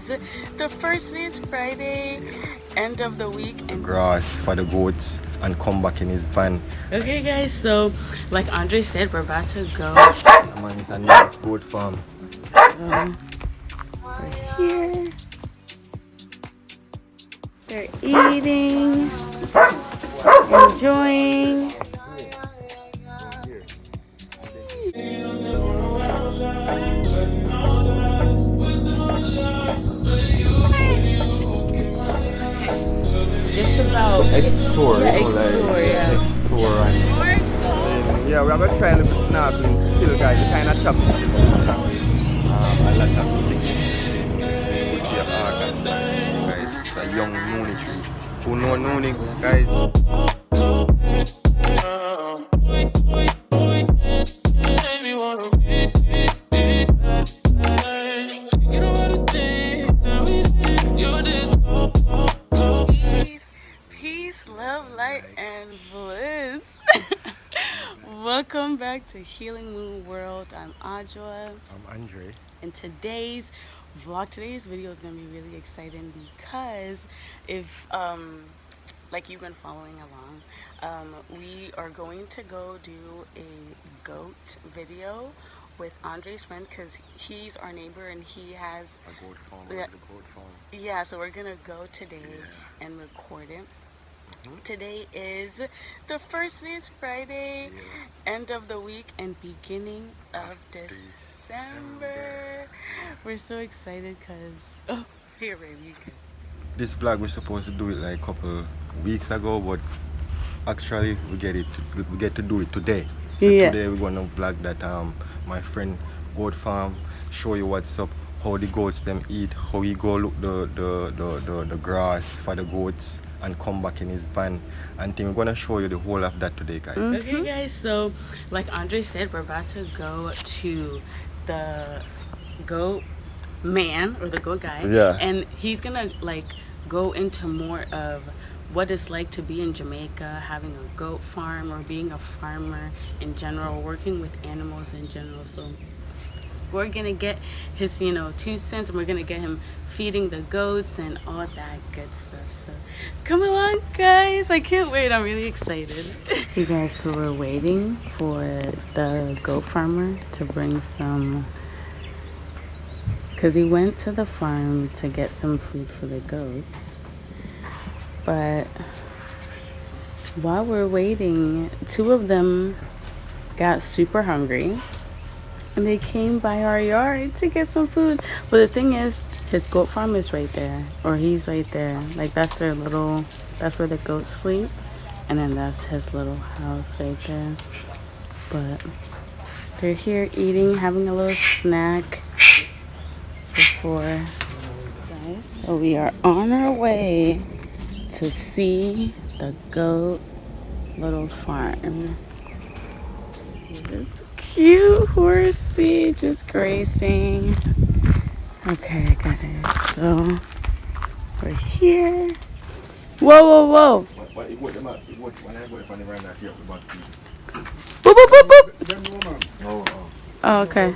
The first day is Friday, end of the week, and grass for the goats and come back in his van. Okay guys, so like Andre said, we're about to go. Man, it's a nice goat farm. We're here. They're eating, enjoying. Just about Explore, explore, explore and yeah, we're gonna try a little snorkeling still, guys. Kind of choppy still. A lot of things to see. With your organs, guys. It's a young noonie tree. Who know noonie, guys? Peace, love, light, and bliss. Welcome back to Healing Moon World. I'm Audra. I'm Andre. And today's video is going to be really exciting because if, like you've been following along, we are going to go do a goat video with Andre's friend because he's our neighbor and he has A goat farm. Yeah. The goat farm. Yeah, so we're gonna go today and record it. Today is the first day is Friday, end of the week and beginning of December. We're so excited because here baby, you can. This vlog we're supposed to do it like a couple weeks ago, but actually we get to do it today. So today we're gonna vlog that my friend goat farm, show you what's up, how the goats them eat, how he go look the grass for the goats and come back in his van and thing. We're gonna show you the whole of that today, guys. Okay guys, so like Andre said, we're about to go to the goat man or the goat guy, and he's gonna like go into more of what it's like to be in Jamaica, having a goat farm or being a farmer in general, working with animals in general. So we're gonna get his 2 cents, and we're gonna get him feeding the goats and all that good stuff. So come along guys, I can't wait, I'm really excited. You guys, so we're waiting for the goat farmer to bring some, because he went to the farm to get some food for the goats. But while we're waiting, 2 of them got super hungry and they came by our yard to get some food. But the thing is, his goat farm is right there, or he's right there. Like that's where the goats sleep, and then that's his little house right there. But they're here eating, having a little snack before, guys. So we are on our way to see the goat little farm. This cute horsey just grazing. Okay guys, so we're here. Whoa. Boop, boop, boop. Oh, okay.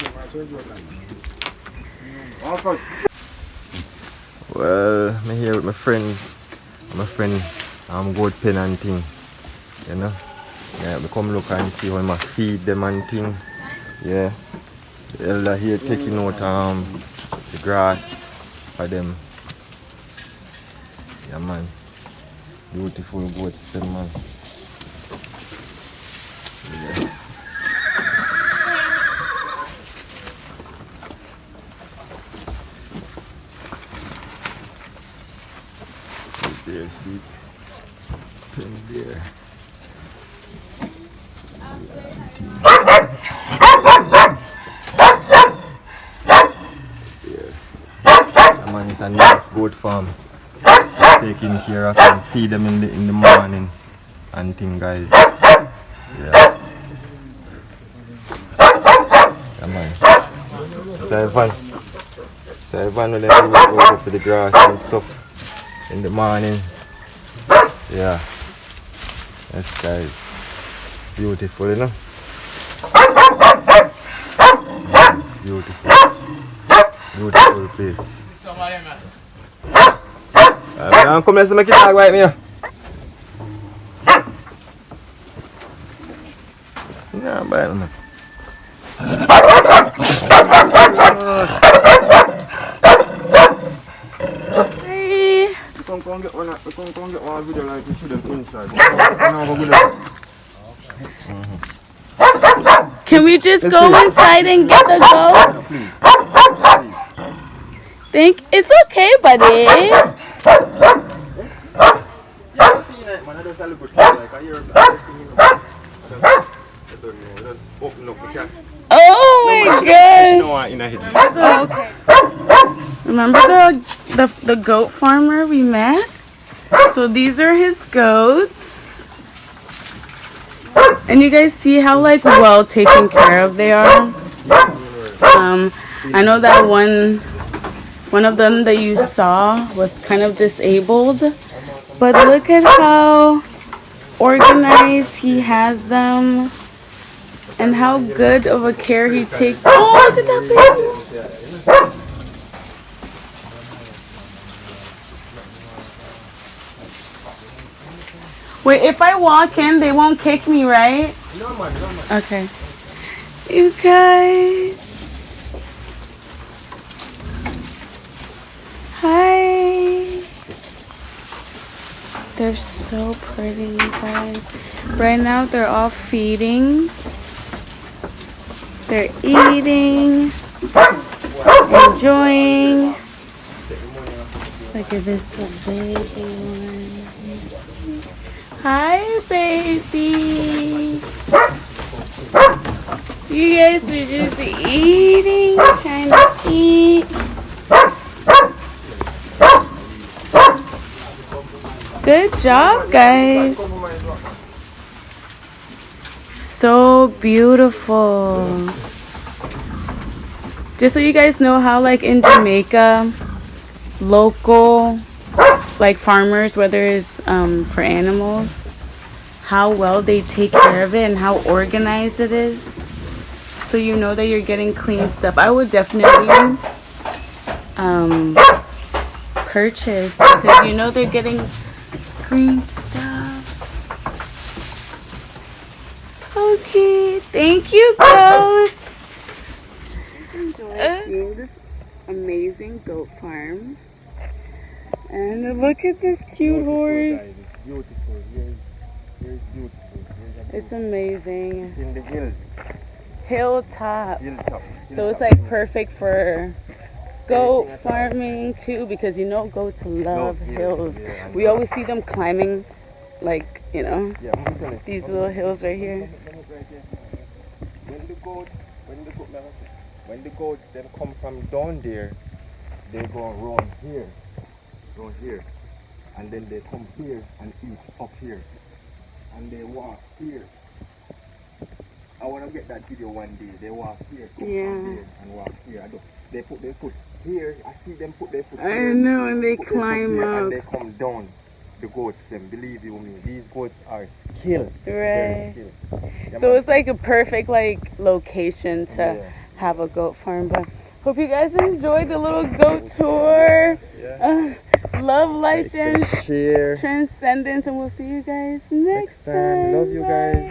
Well, I'm here with my friend goat pen and thing, Yeah, we come look and see how I feed them and thing. Yeah, the elder here taking out the grass for them. Yeah man, beautiful goats them man. Yeah. There, see, pen there. Man, it's a nice goat farm. Taking care of them, feed them in the morning and thing, guys. Yeah. Man. Seven when they go for the grass and stuff in the morning. Yeah. Yes guys. Beautiful, you know? It's beautiful. Beautiful place. Come let's make it dog right here. Yeah, bad man. Hey. Come get one video like you see them inside. Can we just go inside and get the goat? Think it's okay, buddy. Oh my gosh. Okay. Remember the goat farmer we met? So these are his goats. And you guys see how like well taken care of they are? I know that one of them that you saw was kind of disabled, but look at how organized he has them and how good of a care he takes. Oh, look at that baby. Wait, if I walk in, they won't kick me, right? No man. Okay. You guys. Hi. They're so pretty, you guys. Right now, they're all feeding. They're eating. Enjoying. Look at this little baby one. Hi, baby. You guys are just eating, trying to eat. Good job, guys. So beautiful. Just so you guys know how, like in Jamaica, local like farmers, whether it's for animals, how well they take care of it and how organized it is, so you know that you're getting clean stuff. I would definitely purchase, because you know they're getting green stuff. Okay, thank you, goats. Enjoy seeing this amazing goat farm. And look at this cute horse. It's beautiful. Here's beautiful. It's amazing. In the hills. Hilltop. Hilltop. So it's like perfect for goat farming too, because you know goats love hills. We always see them climbing, like, you know, these little hills right here. When the goats then come from down there, they go around here. Here, and then they come here and eat up here, and they walk here. I want to get that video one day. They walk here, come from here and walk here. They put their foot here. I see them put their foot here. I know, and they climb up. And they come down. The goats, them, believe you me, these goats are skilled. Right. Skilled. Yeah, so it's like a perfect like location to have a goat farm. But hope you guys enjoyed the little goat tour. Love, life, share, transcendence, and we'll see you guys next time. Love you guys.